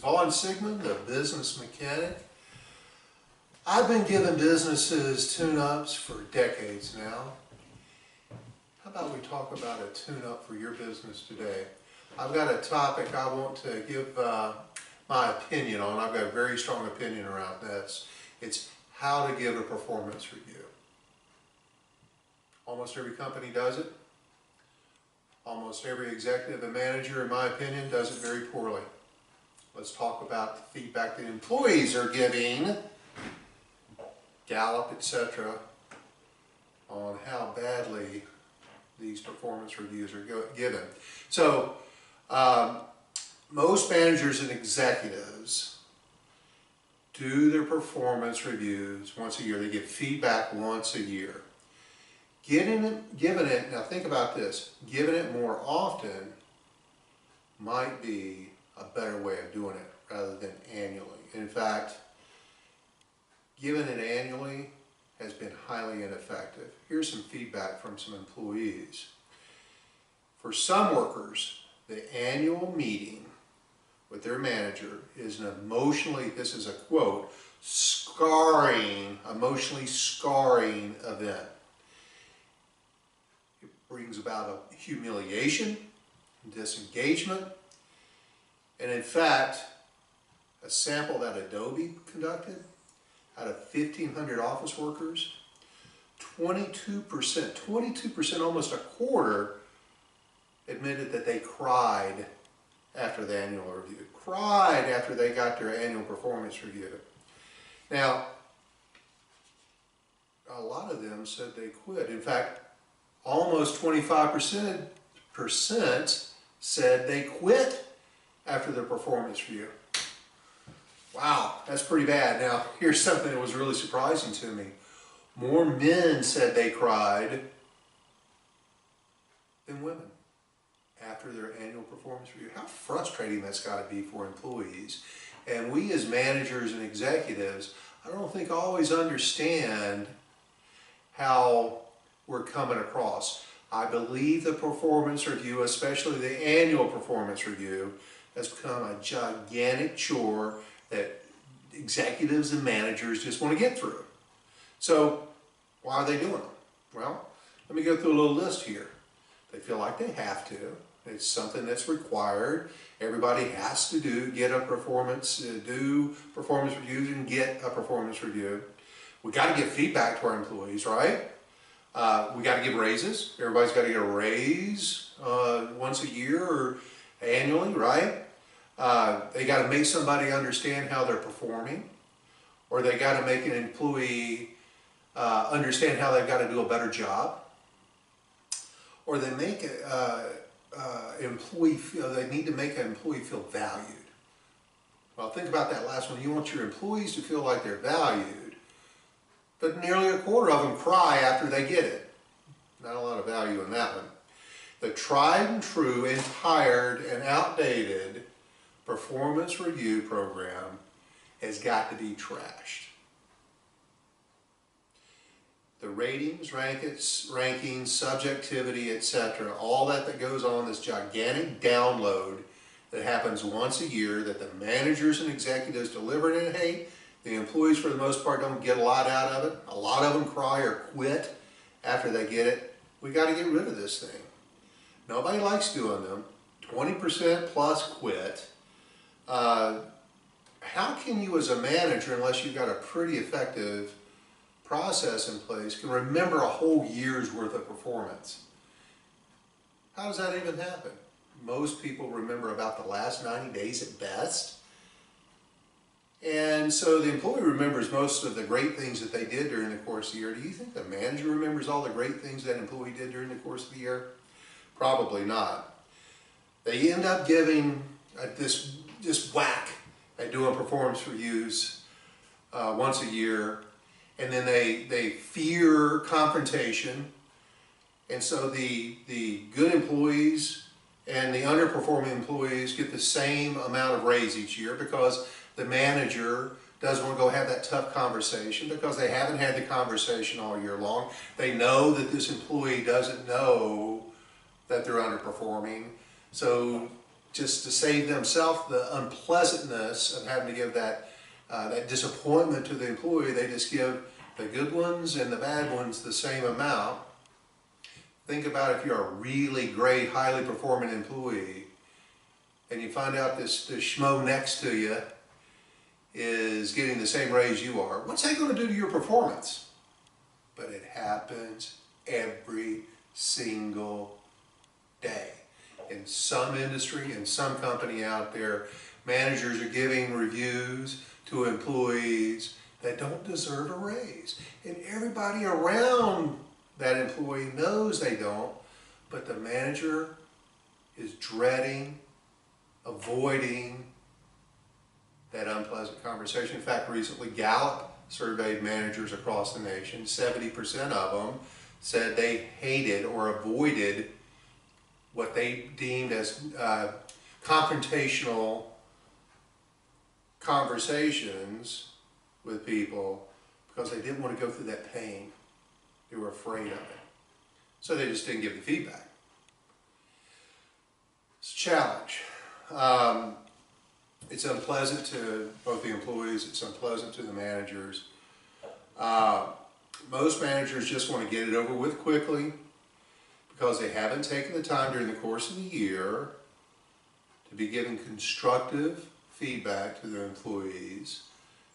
Vaughn Sigmon, the business mechanic. I've been giving businesses tune-ups for decades now. How about we talk about a tune-up for your business today? I've got a topic I want to give my opinion on. I've got a very strong opinion around this. It's how to give a performance review. Almost every company does it. Almost every executive and manager, in my opinion, does it very poorly. Let's talk about the feedback that employees are giving, Gallup, etc., on how badly these performance reviews are given. So, most managers and executives do their performance reviews once a year. They give feedback once a year. Giving it, now think about this, giving it more often might be a better way of doing it rather than annually. In fact, giving it annually has been highly ineffective. Here's some feedback from some employees. For some workers, the annual meeting with their manager is an emotionally, this is a quote, emotionally scarring event. It brings about a humiliation, disengagement, and in fact, a sample that Adobe conducted out of 1,500 office workers, 22%, almost a quarter, admitted that they cried after the annual review, cried after they got their annual performance review. Now, a lot of them said they quit. In fact, almost 25% said they quit after their performance review. Wow, that's pretty bad. Now, here's something that was really surprising to me. More men said they cried than women after their annual performance review. How frustrating that's got to be for employees. And we as managers and executives, I don't think always understand how we're coming across. I believe the performance review, especially the annual performance review, has become a gigantic chore that executives and managers just want to get through. So why are they doing them? Well, let me go through a little list here. They feel like they have to. It's something that's required. Everybody has to do performance reviews and get a performance review. We got to give feedback to our employees, right? We got to give raises. Everybody's got to get a raise once a year or annually, right? They got to make somebody understand how they're performing, or they got to make an employee understand how they've got to do a better job, or they make they need to make an employee feel valued. Well, think about that last one. You want your employees to feel like they're valued, but nearly a quarter of them cry after they get it. Not a lot of value in that one. The tried and true and tired and outdated performance review program has got to be trashed. The ratings, rankings, subjectivity, etc., all that goes on, this gigantic download that happens once a year that the managers and executives deliver and hate. The employees, for the most part, don't get a lot out of it. A lot of them cry or quit after they get it. We got to get rid of this thing. Nobody likes doing them. 20% plus quit. How can you as a manager, unless you've got a pretty effective process in place, can remember a whole year's worth of performance? How does that even happen? Most people remember about the last 90 days at best. And so the employee remembers most of the great things that they did during the course of the year. Do you think the manager remembers all the great things that employee did during the course of the year? Probably not. They end up giving this whack at doing performance reviews once a year, and then they fear confrontation, and so the good employees and the underperforming employees get the same amount of raise each year because the manager doesn't want to go have that tough conversation because they haven't had the conversation all year long. They know that this employee doesn't know that they're underperforming, so just to save themselves the unpleasantness of having to give that disappointment to the employee, they just give the good ones and the bad ones the same amount. Think about if you're a really great, highly performing employee and you find out this schmo next to you is getting the same raise you are. What's that going to do to your performance? But it happens every single day. In some industry, in some company out there, managers are giving reviews to employees that don't deserve a raise. And everybody around that employee knows they don't, but the manager is dreading, avoiding that unpleasant conversation. In fact, recently Gallup surveyed managers across the nation. 70% of them said they hated or avoided what they deemed as confrontational conversations with people because they didn't want to go through that pain. They were afraid of it. So they just didn't give the feedback. It's a challenge. It's unpleasant to both the employees, it's unpleasant to the managers. Most managers just want to get it over with quickly because they haven't taken the time during the course of the year to be giving constructive feedback to their employees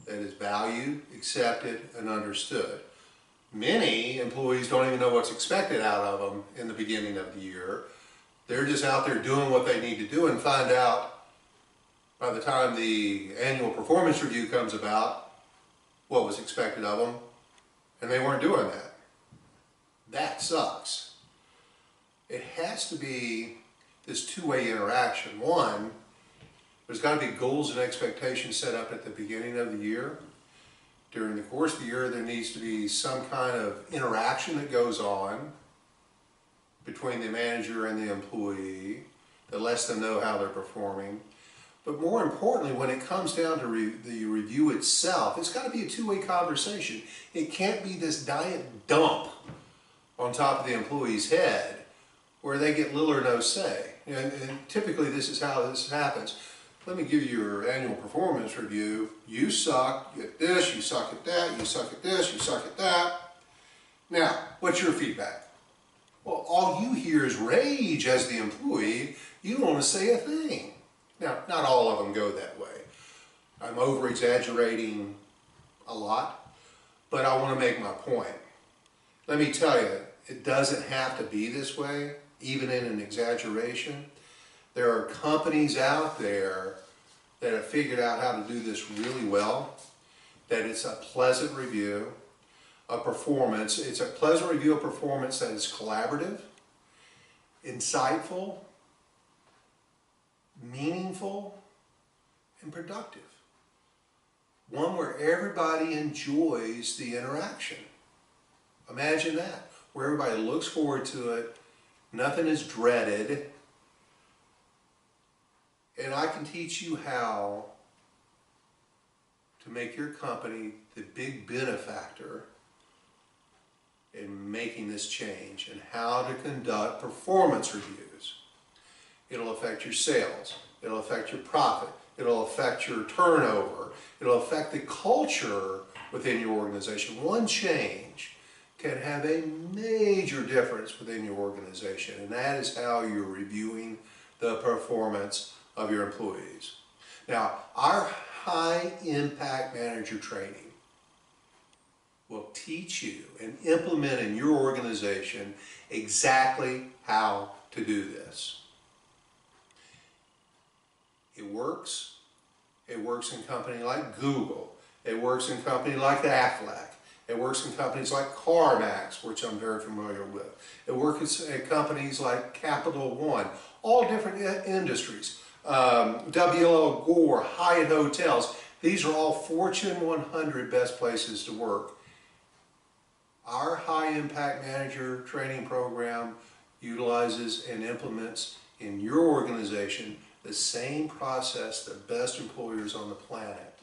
that is valued, accepted, and understood. Many employees don't even know what's expected out of them in the beginning of the year. They're just out there doing what they need to do and find out by the time the annual performance review comes about what was expected of them, and they weren't doing that. That sucks. It has to be this two-way interaction. One, there's got to be goals and expectations set up at the beginning of the year. During the course of the year, there needs to be some kind of interaction that goes on between the manager and the employee that lets them know how they're performing. But more importantly, when it comes down to the review itself, it's got to be a two-way conversation. It can't be this giant dump on top of the employee's head where they get little or no say. And typically this is how this happens. Let me give you your annual performance review. You suck at this, you suck at that, you suck at this, you suck at that. Now, what's your feedback? Well, all you hear is rage as the employee. You don't want to say a thing. Now, not all of them go that way. I'm over-exaggerating a lot, but I want to make my point. Let me tell you, it doesn't have to be this way, even in an exaggeration. There are companies out there that have figured out how to do this really well, that it's a pleasant review of performance. It's a pleasant review of performance that is collaborative, insightful, meaningful, and productive. One where everybody enjoys the interaction. Imagine that, where everybody looks forward to it, nothing is dreaded, and I can teach you how to make your company the big benefactor in making this change and how to conduct performance reviews. It'll affect your sales, it'll affect your profit, it'll affect your turnover, it'll affect the culture within your organization. One change can have a major difference within your organization, and that is how you're reviewing the performance of your employees. Now, our high impact manager training will teach you and implement in your organization exactly how to do this. It works. It works in companies like Google. It works in companies like Aflac. It works in companies like CarMax, which I'm very familiar with. It works at companies like Capital One, all different industries. WL Gore, Hyatt Hotels, these are all Fortune 100 best places to work. Our high impact manager training program utilizes and implements in your organization the same process the best employers on the planet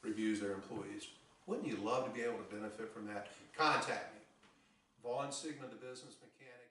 reviews their employees. Wouldn't you love to be able to benefit from that? Contact me. Vaughn Sigmon, the business mechanic.